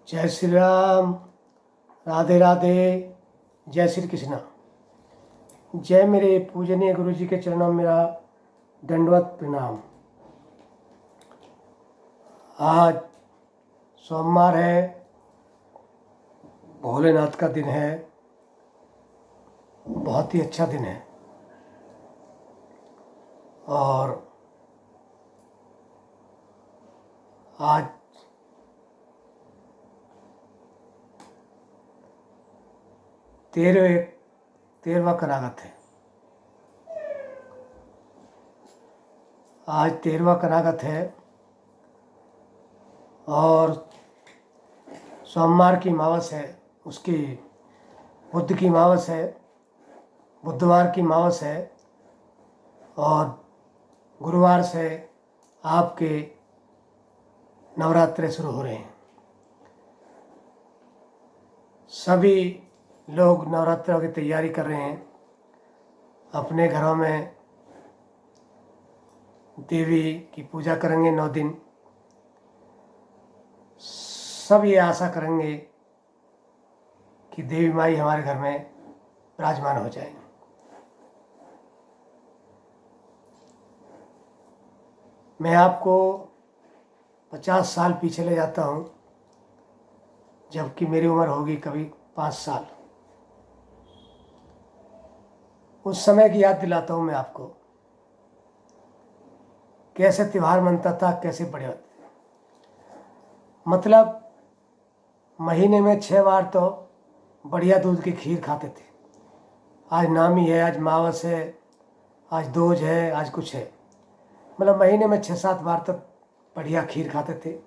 जय श्री राम। राधे राधे। जय श्री कृष्णा। जय मेरे पूजनीय गुरु जी के चरणों में मेरा दंडवत प्रणाम। आज सोमवार है, भोलेनाथ का दिन है। बहुत ही अच्छा दिन है और आज तेरहवा करागत है। आज 13वां करागत है और सोमवार की अमावस है, उसकी बुध की अमावस है, बुधवार की अमावस है और गुरुवार से आपके नवरात्रे शुरू हो रहे हैं। सभी लोग नवरात्रों की तैयारी कर रहे हैं। अपने घरों में देवी की पूजा करेंगे 9 दिन। सब ये आशा करेंगे कि देवी माई हमारे घर में विराजमान हो जाए। मैं आपको 50 साल पीछे ले जाता हूँ, जबकि मेरी उम्र होगी कभी 5 साल। उस समय की याद दिलाता हूँ मैं आपको, कैसे त्यौहार मनता था, कैसे बड़े होते थे। मतलब महीने में 6 बार तो बढ़िया दूध की खीर खाते थे। आज नामी है, आज मावस है, आज दोज है, आज कुछ है। मतलब महीने में 6-7 बार तक बढ़िया खीर खाते थे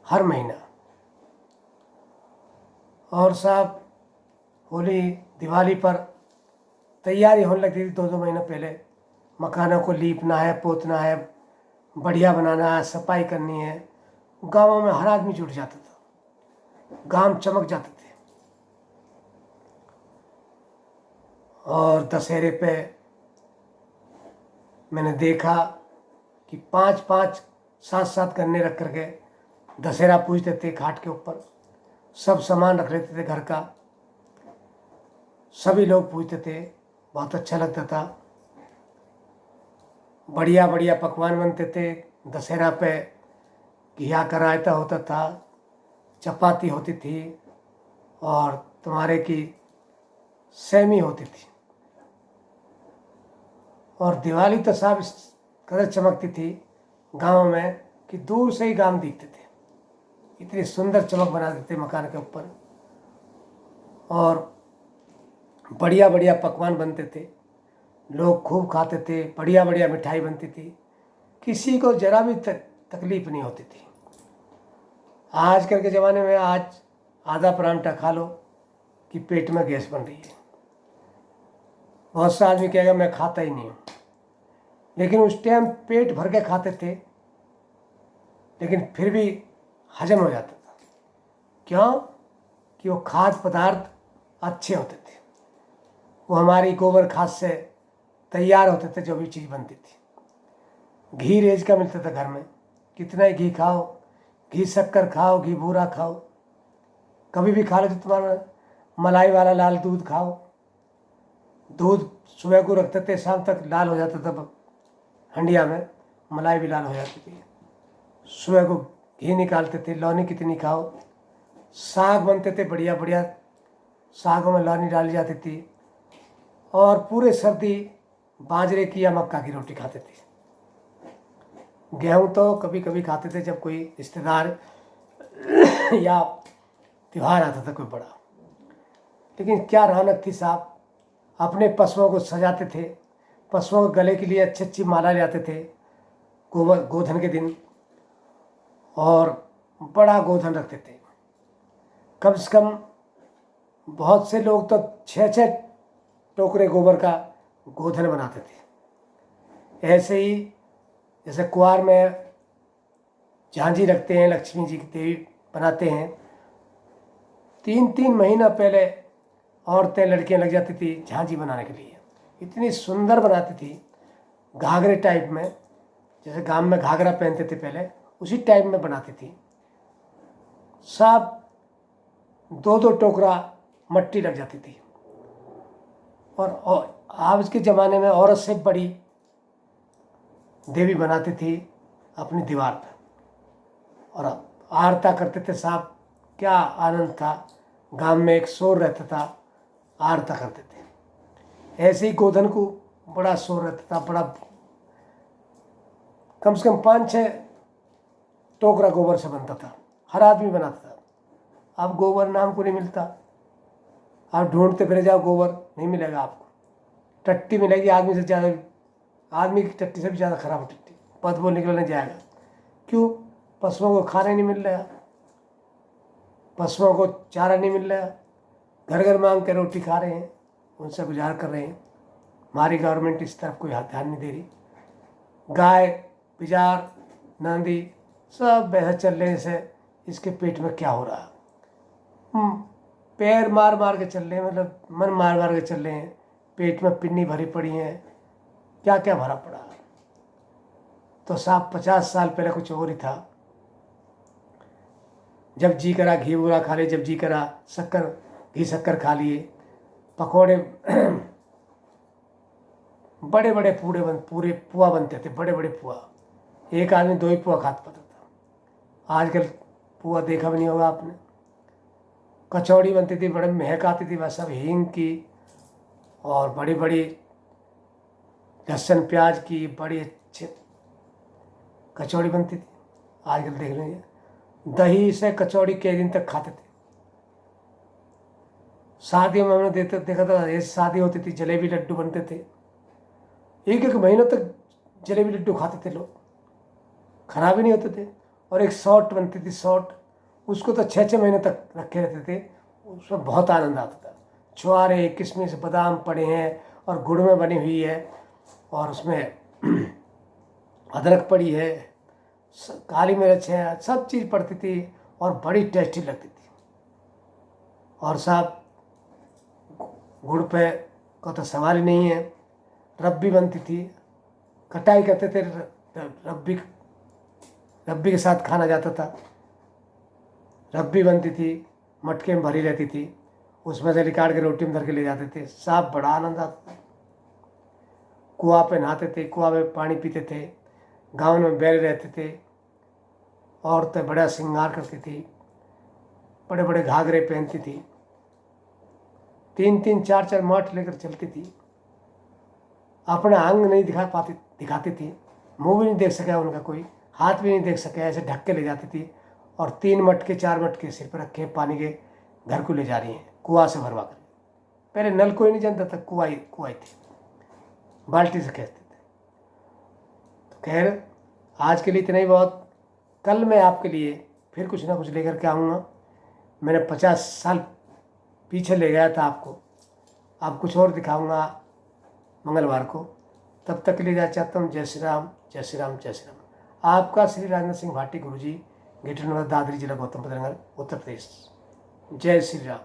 हर महीना। और साहब होली दिवाली पर तैयारी होने लगती थी 2-2 महीने पहले। मकानों को लीपना है, पोतना है, बढ़िया बनाना है, सफाई करनी है। गांवों में हर आदमी जुट जाता था, गांव चमक जाते थे। और दशहरे पे मैंने देखा कि 5-5, 7-7 गन्ने रख करके दशहरा पूजते थे। घाट के ऊपर सब सामान रख लेते थे घर का, सभी लोग पूजते थे। बहुत अच्छा लगता था। बढ़िया बढ़िया पकवान बनते थे। दशहरा पे घिया का रायता होता था, चपाती होती थी और तुम्हारे की सेमी होती थी। और दिवाली तो साहब इस कदर चमकती थी गांव में कि दूर से ही गांव दिखते थे। इतनी सुंदर चमक बना देते मकान के ऊपर और बढ़िया बढ़िया पकवान बनते थे। लोग खूब खाते थे, बढ़िया बढ़िया मिठाई बनती थी, किसी को जरा भी तकलीफ नहीं होती थी। आजकल के ज़माने में आज आधा परांठा खा लो कि पेट में गैस बन रही है। बहुत से आदमी कहेगा मैं खाता ही नहीं हूँ, लेकिन उस टाइम पेट भर के खाते थे, लेकिन फिर भी हजम हो जाता था। क्यों? कि वो खाद्य पदार्थ अच्छे होते थे। वो हमारी गोबर खाद से तैयार होते थे। जो भी चीज़ बनती थी, घी रेज का मिलता था घर में। कितना ही घी खाओ, घी शक्कर खाओ, घी बूरा खाओ, कभी भी खा लो। तो तुम्हारा मलाई वाला लाल दूध खाओ। दूध सुबह को रखते थे, शाम तक लाल हो जाता था हंडिया में, मलाई भी लाल हो जाती थी। सुबह को घी निकालते थे। लौनी कितनी खाओ। साग बनते थे बढ़िया बढ़िया, सागों में लौनी डाली जाती थी। और पूरे सर्दी बाजरे की या मक्का की रोटी खाते थे। गेहूँ तो कभी कभी खाते थे जब कोई रिश्तेदार या त्यौहार आता था कोई बड़ा। लेकिन क्या रौनक थी साहब। अपने पशुओं को सजाते थे। पशुओं के गले के लिए अच्छी अच्छी माला ले आते थे गोधन के दिन, और बड़ा गोधन रखते थे। कम से कम बहुत से लोग तो 6-6 टोकरे गोबर का गोधन बनाते थे। ऐसे ही जैसे कुआर में झांझी रखते हैं, लक्ष्मी जी की देवी बनाते हैं, 3-3 महीना पहले औरतें लड़कियां लग जाती थी झांझी बनाने के लिए। इतनी सुंदर बनाती थी, घाघरे टाइप में, जैसे गांव में घाघरा पहनते थे पहले, उसी टाइप में बनाती थी। साहब 2-2 टोकरा मट्टी लग जाती थी। और आज के ज़माने में औरत से बड़ी देवी बनाती थी अपनी दीवार पर और आरता करते थे साहब। क्या आनंद था, गांव में एक शोर रहता था, आरता करते थे। ऐसे ही गोधन को बड़ा शोर रहता था, बड़ा कम से कम 5-6 टोकरा गोबर से बनता था, हर आदमी बनाता था। अब गोबर नाम को नहीं मिलता, आप ढूंढते फिर जाओ गोबर नहीं मिलेगा आपको। टट्टी मिलेगी आदमी से ज़्यादा, आदमी की टट्टी से भी ज़्यादा खराब टट्टी, बदबू निकलने जाएगा। क्यों? पशुओं को खाना नहीं मिल रहा, पशुओं को चारा नहीं मिल रहा, घर घर मांग के रोटी खा रहे हैं, उनसे गुजार कर रहे हैं। हमारी गवर्नमेंट इस तरफ कोई ध्यान नहीं दे रही। गाय बिजार नांदी सब भैंस चल रहे से इसके पेट में क्या हो रहा है। पैर मार मार के चल रहे हैं, मतलब मन मार मार के चल रहे हैं, पेट में पिन्नी भरी पड़ी है, क्या क्या भरा पड़ा है। तो साहब 50 साल पहले कुछ और ही था। जब जी करा घी बुरा खा लिए, जब जी करा शक्कर घी शक्कर खा लिए, पकौड़े बड़े बड़े पूरे पुआ बनते थे, बड़े बड़े पुआ, एक आदमी 2 ही पुआ खा पाता था। आजकल पुआ देखा भी नहीं होगा आपने। कचौड़ी बनती थी, बड़े महक आती थी, वह सब हींग की और बड़ी बड़ी लहसुन प्याज की बड़ी अच्छी कचौड़ी बनती थी। आजकल देख लीजिए, दही से कचौड़ी कई दिन तक खाते थे। शादियों में हमने देखा था, ऐसी शादी होती थी जलेबी लड्डू बनते थे, 1-1 महीनों तक जलेबी लड्डू खाते थे लोग, खराब ही नहीं होते थे। और एक शॉट बनती थी, शॉट, उसको तो 6-6 महीने तक रखे रहते थे, उसमें बहुत आनंद आता था। छुआरे किशमिश बादाम पड़े हैं और गुड़ में बनी हुई है, और उसमें अदरक पड़ी है, काली मिर्च है, सब चीज़ पड़ती थी और बड़ी टेस्टी लगती थी। और साहब गुड़ पे का तो सवाल ही नहीं है। रब्बी बनती थी, कटाई करते थे, रब्बी के साथ खाना जाता था। रब्बी बनती थी, मटके में भरी रहती थी, उसमें से निकाल के रोटी में धर के ले जाते थे। साहब बड़ा आनंद आता था। कुआं पे नहाते थे, कुआं में पानी पीते थे, गाँव में बैल रहते थे, औरतें बड़ा श्रृंगार करती थी, बड़े बड़े घाघरे पहनती थी, 3-3 4-4 माठ लेकर चलती थी, अपना अंग नहीं दिखाती थी, मुंह भी नहीं देख सका उनका कोई, हाथ भी नहीं देख सके, ऐसे ढक के ले जाती थी। और 3 मटके 4 मटके सिर पर रखे पानी के घर को ले जा रही हैं, कुआं से भरवा कर। पहले नल कोई नहीं जानता था, कुआई थी, बाल्टी से खींचते थे। तो खैर आज के लिए इतना ही बहुत। कल मैं आपके लिए फिर कुछ ना कुछ लेकर के आऊँगा। मैंने 50 साल पीछे ले गया था आपको, अब कुछ और दिखाऊंगा मंगलवार को। तब तक के लिए जाना चाहता हूँ। जय श्री राम, जय श्री राम, जय श्री राम। आपका श्री राजेंद्र सिंह भाटी गुरुजी, गेटनगर, दादरी जिला, गौतम बुद्ध नगर, उत्तर प्रदेश। जय श्री राम।